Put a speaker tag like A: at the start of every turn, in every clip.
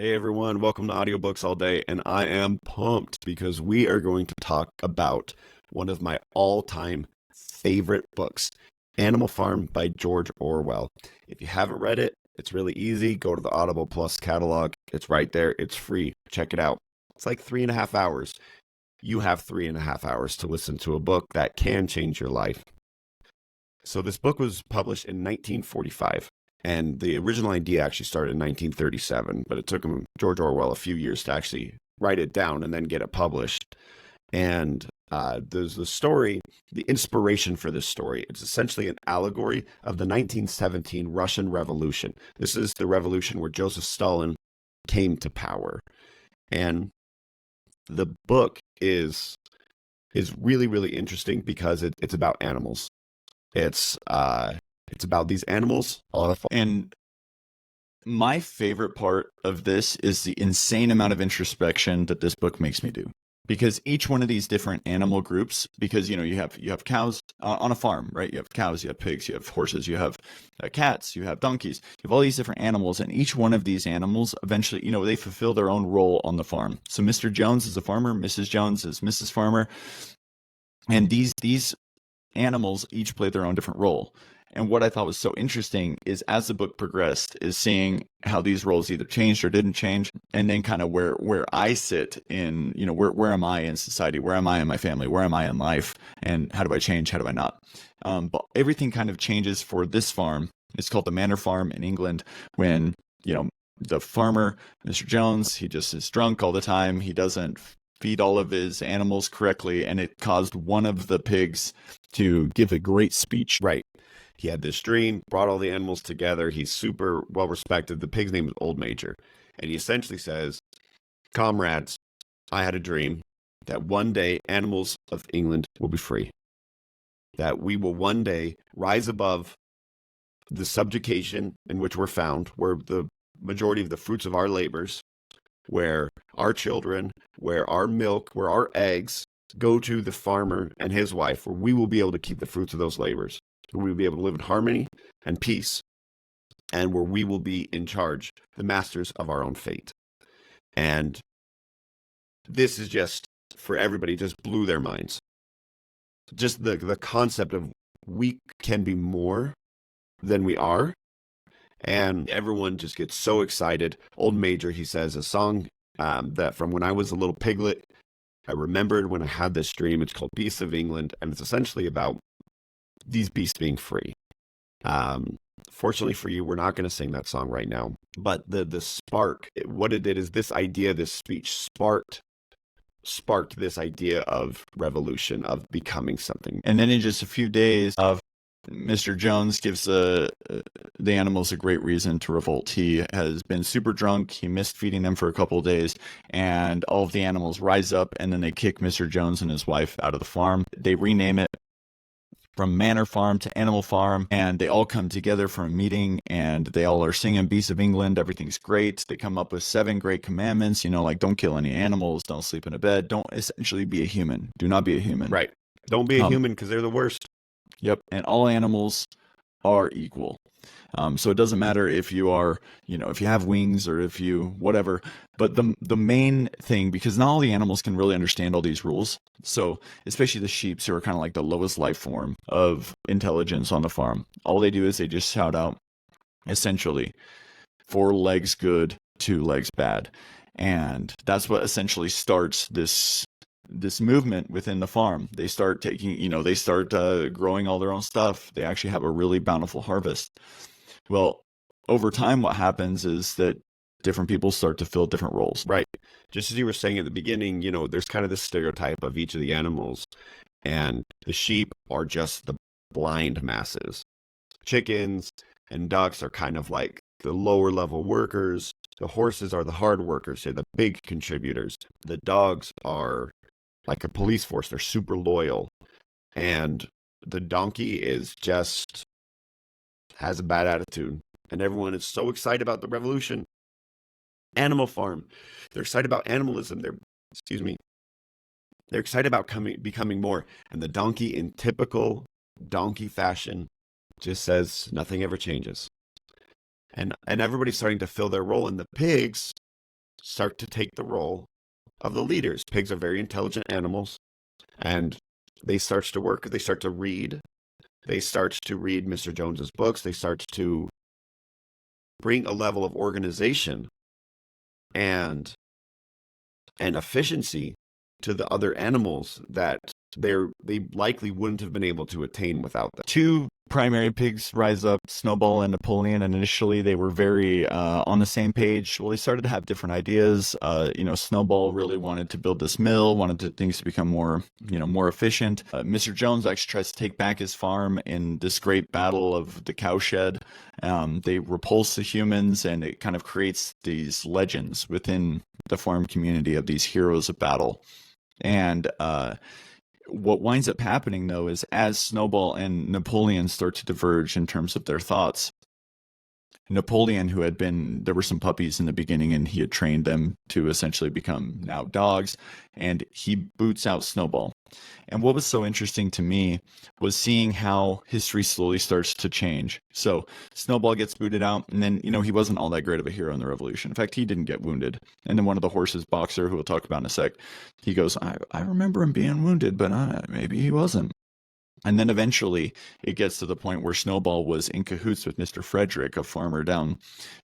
A: Hey everyone, welcome to Audiobooks All Day, and I am pumped because we are going to talk about one of my all-time favorite books, Animal Farm by George Orwell. If you haven't read it, it's really easy. Go to the Audible Plus catalog. It's right there. It's free. Check it out. It's like 3.5 hours. You have 3.5 hours to listen to a book that can change your life. So this book was published in 1945. And the original idea actually started in 1937, but it took George Orwell a few years to actually write it down and then get it published. And there's the story, the inspiration for this story. It's essentially an allegory of the 1917 Russian Revolution. This is the revolution where Joseph Stalin came to power. And the book is really, really interesting because it's about animals. It's about these animals.
B: And my favorite part of this is the insane amount of introspection that this book makes me do. Because each one of these different animal groups, because you have cows on a farm, right? You have cows, you have pigs, you have horses, you have cats, you have donkeys, you have all these different animals, and each one of these animals eventually, they fulfill their own role on the farm. So Mr. Jones is a farmer, Mrs. Jones is Mrs. Farmer, and these animals each play their own different role. And what I thought was so interesting is as the book progressed, is seeing how these roles either changed or didn't change, and then kind of where I sit in, where am I in society? Where am I in my family? Where am I in life? And how do I change? How do I not? But everything kind of changes for this farm. It's called the Manor Farm in England when, the farmer, Mr. Jones, he just is drunk all the time. He doesn't feed all of his animals correctly, and it caused one of the pigs to give a great speech.
A: Right. He had this dream, brought all the animals together. He's super well respected. The pig's name is Old Major. And he essentially says, comrades, I had a dream that one day animals of England will be free. That we will one day rise above the subjugation in which we're found, where the majority of the fruits of our labors, where our children, where our milk, where our eggs go to the farmer and his wife, where we will be able to keep the fruits of those labors. Where we will be able to live in harmony and peace, and where we will be in charge, the masters of our own fate. And this is just, for everybody, just blew their minds. Just the concept of we can be more than we are, and everyone just gets so excited. Old Major, he says, a song that from when I was a little piglet, I remembered when I had this dream. It's called Beasts of England, and it's essentially about these beasts being free. Fortunately for you, we're not going to sing that song right now. But the spark, what it did is this idea, this speech sparked this idea of revolution, of becoming something.
B: And then in just a few days of Mr. Jones gives the animals a great reason to revolt. He has been super drunk. He missed feeding them for a couple of days, and all of the animals rise up, and then they kick Mr. Jones and his wife out of the farm. They rename it from Manor Farm to Animal Farm, and they all come together for a meeting, and they all are singing Beasts of England. Everything's great. They come up with 7 great commandments, like don't kill any animals, don't sleep in a bed, don't essentially be a human. Do not be a human.
A: Right. Don't be a human because they're the worst.
B: Yep. And all animals are equal. So it doesn't matter if you are, if you have wings or if you, whatever. But the main thing, because not all the animals can really understand all these rules. So especially the sheep, who are kind of like the lowest life form of intelligence on the farm. All they do is they just shout out, essentially, 4 legs good, 2 legs bad. And that's what essentially starts this movement within the farm. They start growing all their own stuff. They actually have a really bountiful harvest. Well, over time, what happens is that different people start to fill different roles.
A: Right. Just as you were saying at the beginning, there's kind of this stereotype of each of the animals, and the sheep are just the blind masses. Chickens and ducks are kind of like the lower level workers. The horses are the hard workers. They're the big contributors. The dogs are like a police force. They're super loyal. And the donkey is just has a bad attitude. And everyone is so excited about the revolution. Animal Farm. They're excited about animalism. They're excited about becoming more. And the donkey, in typical donkey fashion, just says nothing ever changes. And everybody's starting to fill their role. And the pigs start to take the role of the leaders. Pigs are very intelligent animals, and they start to work. They start to read. They start to read Mr. Jones's books. They start to bring a level of organization and efficiency to the other animals that they likely wouldn't have been able to attain without them.
B: Two primary pigs rise up, Snowball and Napoleon, and initially they were very on the same page. Well, they started to have different ideas. Snowball really wanted to build this mill, wanted things to become more efficient. Mr. Jones actually tries to take back his farm in this great battle of the cowshed. They repulse the humans, and it kind of creates these legends within the farm community of these heroes of battle. And what winds up happening, though, is as Snowball and Napoleon start to diverge in terms of their thoughts, Napoleon, there were some puppies in the beginning, and he had trained them to essentially become now dogs, and he boots out Snowball. And what was so interesting to me was seeing how history slowly starts to change. So Snowball gets booted out, and then, he wasn't all that great of a hero in the revolution. In fact, he didn't get wounded. And then one of the horses, Boxer, who we'll talk about in a sec, he goes, I remember him being wounded, but maybe he wasn't. And then eventually it gets to the point where Snowball was in cahoots with Mr. Frederick, a farmer down,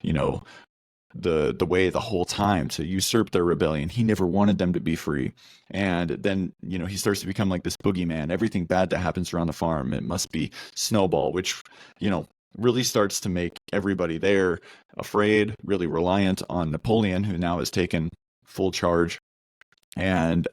B: the way the whole time to usurp their rebellion. He never wanted them to be free. And then, he starts to become like this boogeyman. Everything bad that happens around the farm, it must be Snowball, which, really starts to make everybody there afraid, really reliant on Napoleon, who now has taken full charge. And,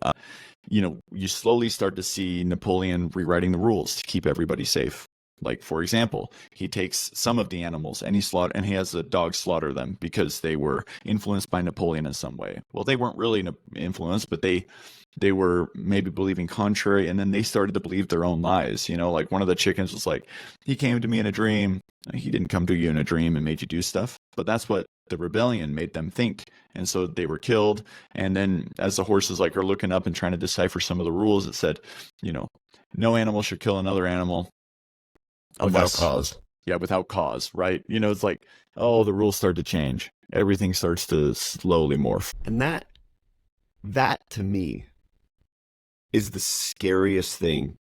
B: you slowly start to see Napoleon rewriting the rules to keep everybody safe. Like, for example, he takes some of the animals and he has the dogs slaughter them because they were influenced by Napoleon in some way. Well, they weren't really influenced, but they were maybe believing contrary, and then they started to believe their own lies. Like one of the chickens was like, he came to me in a dream. He didn't come to you in a dream and made you do stuff. But that's what the rebellion made them think. And so they were killed. And then as the horses are looking up and trying to decipher some of the rules, it said, no animal should kill another animal.
A: Without cause.
B: Yeah, without cause, right? It's like, the rules start to change. Everything starts to slowly morph.
A: And that to me is the scariest thing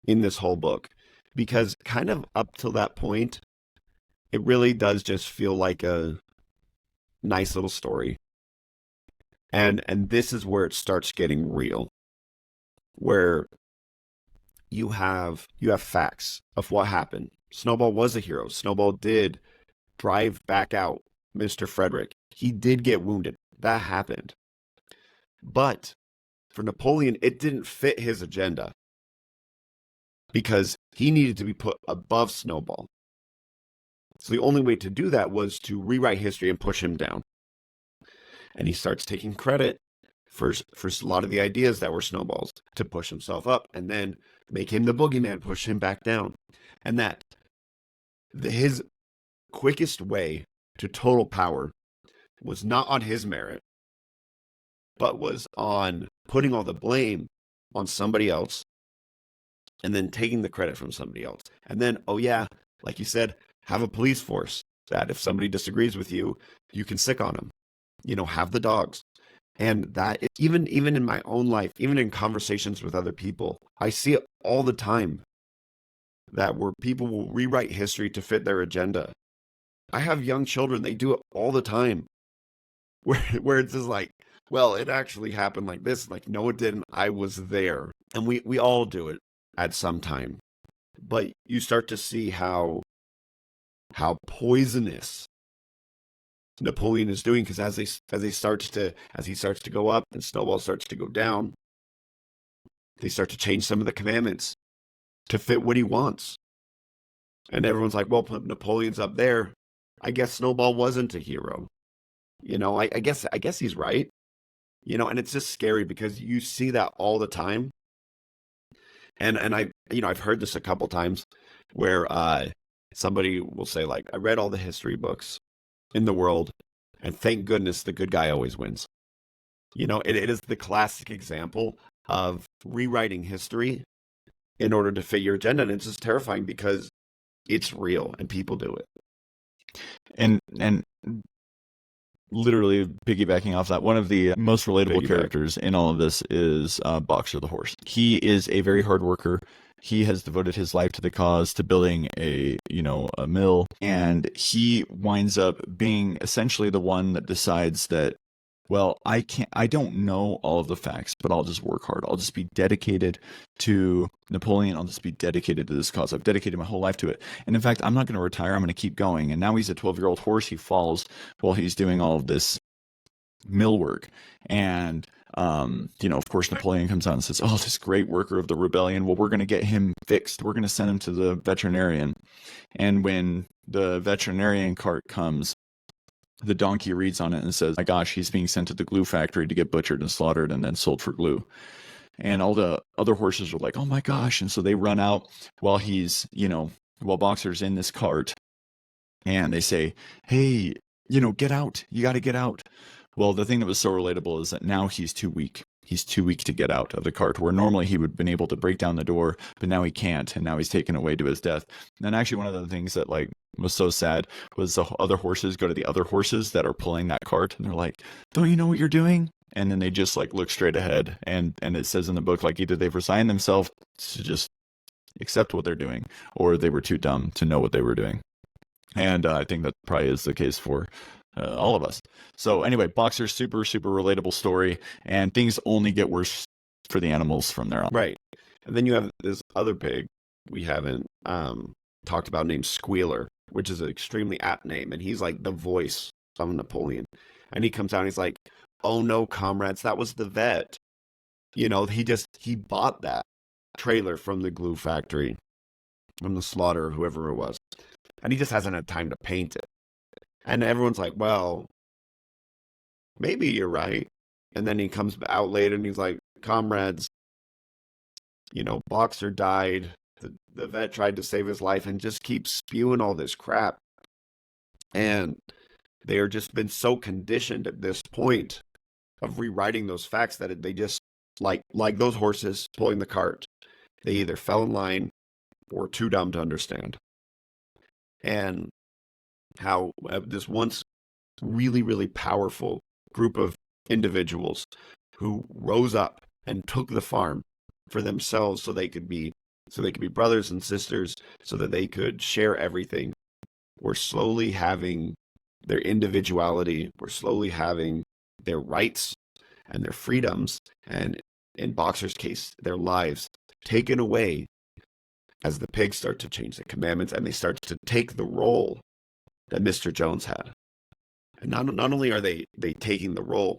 A: in this whole book, because kind of up till that point, it really does just feel like a nice little story. And this is where it starts getting real, where you have facts of what happened. Snowball was a hero. Snowball did drive back out Mr. Frederick. He did get wounded. That happened. But for Napoleon, it didn't fit his agenda because he needed to be put above Snowball. So the only way to do that was to rewrite history and push him down. And he starts taking credit for a lot of the ideas that were Snowball's to push himself up, and then make him the boogeyman, push him back down. And his quickest way to total power was not on his merit, but was on putting all the blame on somebody else and then taking the credit from somebody else. And then, like you said, have a police force that if somebody disagrees with you, you can sick on them. Have the dogs. And that, even in my own life, even in conversations with other people, I see it all the time, that where people will rewrite history to fit their agenda. I have young children, they do it all the time, where it's just like, well, it actually happened like this. Like, no, it didn't. I was there. And we all do it at some time. But you start to see how poisonous Napoleon is doing, because as he starts to go up and Snowball starts to go down, they start to change some of the commandments to fit what he wants. And everyone's like, well, Napoleon's up there. I guess Snowball wasn't a hero. I guess he's right. And it's just scary because you see that all the time. And I've heard this a couple times where somebody will say, like, I read all the history books in the world, and thank goodness the good guy always wins. It is the classic example of rewriting history in order to fit your agenda. And it's just terrifying because it's real and people do it.
B: And literally piggybacking off that, one of the most relatable
A: Piggyback.
B: characters in all of this is Boxer the horse. He is a very hard worker. He has devoted his life to the cause, to building a mill, and he winds up being essentially the one that decides that, well, I don't know all of the facts, but I'll just work hard. I'll just be dedicated to Napoleon. I'll just be dedicated to this cause. I've dedicated my whole life to it. And in fact, I'm not going to retire. I'm going to keep going. And now he's a 12-year-old horse. He falls while he's doing all of this mill work. And, of course, Napoleon comes out and says, oh, this great worker of the rebellion. Well, we're going to get him fixed. We're going to send him to the veterinarian. And when the veterinarian cart comes, the donkey reads on it and says, my gosh, he's being sent to the glue factory to get butchered and slaughtered and then sold for glue. And all the other horses are like, oh my gosh. And so they run out while while Boxer's in this cart. And they say, hey, get out. You got to get out. Well, the thing that was so relatable is that now he's too weak. He's too weak to get out of the cart, where normally he would have been able to break down the door, but now he can't, and now he's taken away to his death. And actually, one of the things that was so sad was the other horses go to the other horses that are pulling that cart, and they're like, "Don't you know what you're doing?" And then they just look straight ahead, and it says in the book either they've resigned themselves to just accept what they're doing, or they were too dumb to know what they were doing. And I think that probably is the case for all of us. So anyway, Boxer's super, super relatable story, and things only get worse for the animals from there on.
A: Right. And then you have this other pig we haven't talked about named Squealer, which is an extremely apt name. And he's like the voice of Napoleon. And he comes out and he's like, oh no, comrades, that was the vet. He bought that trailer from the glue factory, from the slaughter, whoever it was. And he just hasn't had time to paint it. And everyone's like, well, maybe you're right. And then he comes out later and he's like, comrades, Boxer died. The vet tried to save his life, and just keeps spewing all this crap. And they are just been so conditioned at this point of rewriting those facts that they just, like those horses pulling the cart, they either fell in line or too dumb to understand. And how this once really, really powerful group of individuals who rose up and took the farm for themselves so they could be brothers and sisters, so that they could share everything, were slowly having their individuality, were slowly having their rights and their freedoms, and in Boxer's case, their lives taken away as the pigs start to change the commandments and they start to take the role that Mr. Jones had. And not only are they taking the role,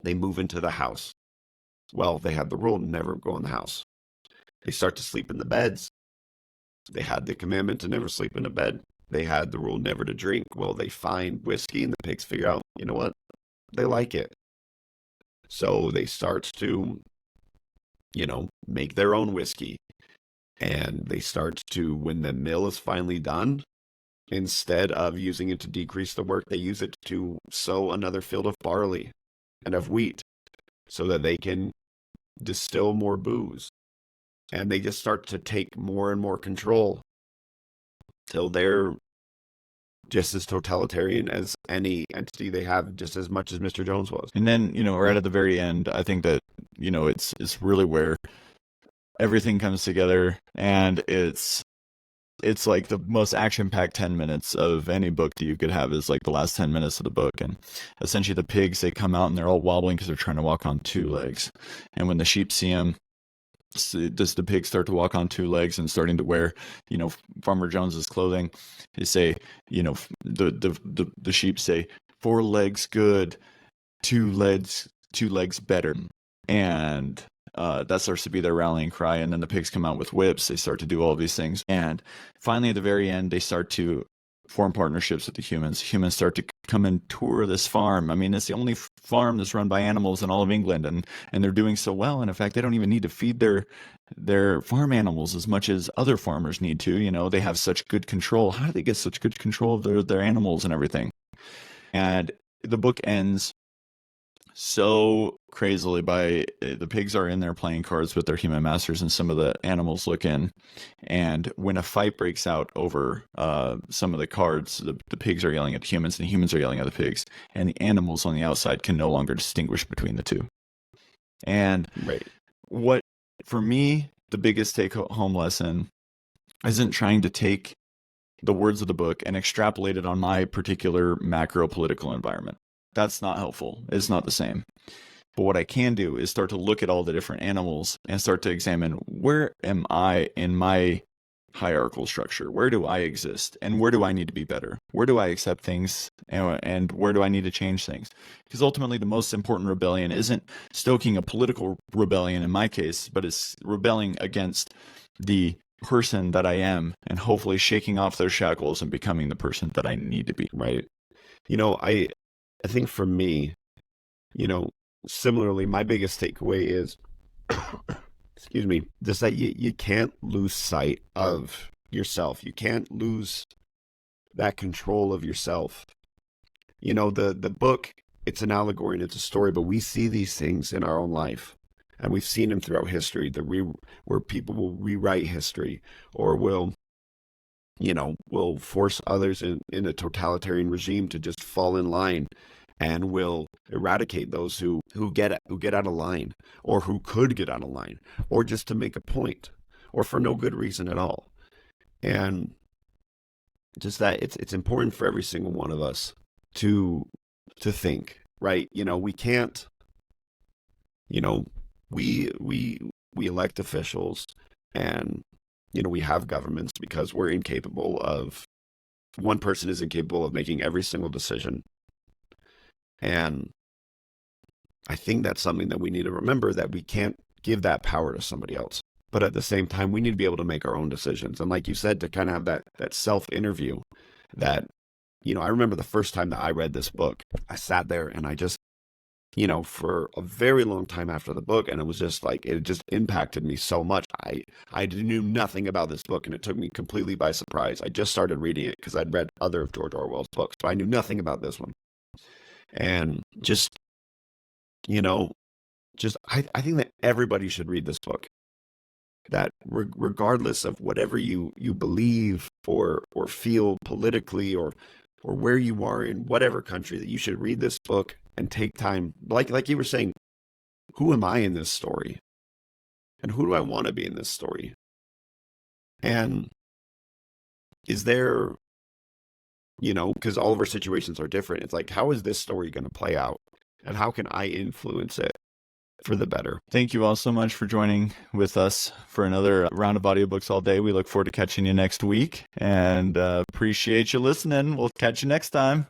A: they move into the house. Well, they had the rule to never go in the house. They start to sleep in the beds. They had the commandment to never sleep in a bed. They had the rule never to drink. Well, they find whiskey, and the pigs figure out, you know what? They like it. So they start to, make their own whiskey. And they start to, when the mill is finally done, instead of using it to decrease the work, they use it to sow another field of barley and of wheat so that they can distill more booze. And they just start to take more and more control till they're just as totalitarian as any entity they have, just as much as Mr. Jones was.
B: And then, right at the very end, I think that, it's really where everything comes together, and it's like the most action-packed 10 minutes of any book that you could have is like the last 10 minutes of the book. And essentially the pigs, they come out and they're all wobbling because they're trying to walk on two legs. And when the sheep see them, does the pigs start to walk on two legs and starting to wear, Farmer Jones's clothing. They say, the sheep say, 4 legs good, 2 legs better. And that starts to be their rallying cry. And then the pigs come out with whips. They start to do all these things. And finally, at the very end, they start to form partnerships with the humans. Humans start to come and tour this farm. I mean, it's the only farm that's run by animals in all of England, and they're doing so well. And in fact, they don't even need to feed their farm animals as much as other farmers need to. They have such good control. How do they get such good control of their animals and everything? And the book ends so crazily by the pigs are in there playing cards with their human masters, and some of the animals look in. And when a fight breaks out over some of the cards, the pigs are yelling at the humans, and the humans are yelling at the pigs, and the animals on the outside can no longer distinguish between the two. And
A: Right.
B: what, for me, the biggest take home lesson isn't trying to take the words of the book and extrapolate it on my particular macro political environment. That's not helpful. It's not the same. But what I can do is start to look at all the different animals and start to examine, where am I in my hierarchical structure? Where do I exist? And where do I need to be better? Where do I accept things? And where do I need to change things? Because ultimately, the most important rebellion isn't stoking a political rebellion in my case, but it's rebelling against the person that I am, and hopefully shaking off those shackles and becoming the person that I need to be.
A: Right. You know, I think for me, you know, similarly, my biggest takeaway is, excuse me, just that you can't lose sight of yourself. You can't lose that control of yourself. You know, the book, it's an allegory and it's a story, but we see these things in our own life. And we've seen them throughout history, where people will rewrite history, or will force others in a totalitarian regime to just fall in line, and will eradicate those who get out of line, or who could get out of line, or just to make a point, or for no good reason at all. And just that it's important for every single one of us to think, right? You know, we can't, you know, we elect officials, and you know, we have governments because one person is incapable of making every single decision. And I think that's something that we need to remember, that we can't give that power to somebody else. But at the same time, we need to be able to make our own decisions. And like you said, to kind of have that self-interview that, you know, I remember the first time that I read this book, I sat there and I just, you know, for a very long time after the book, and it was just like, it just impacted me so much. I knew nothing about this book, and it took me completely by surprise. I just started reading it because I'd read other of George Orwell's books, but I knew nothing about this one. And just, you know, I think that everybody should read this book. That regardless of whatever you believe or feel politically, or where you are in whatever country, that you should read this book and take time, like you were saying, who am I in this story? And who do I want to be in this story? And is there, you know, because all of our situations are different. It's like, how is this story going to play out? And how can I influence it for the better?
B: Thank you all so much for joining with us for another round of audiobooks all day. We look forward to catching you next week, and appreciate you listening. We'll catch you next time.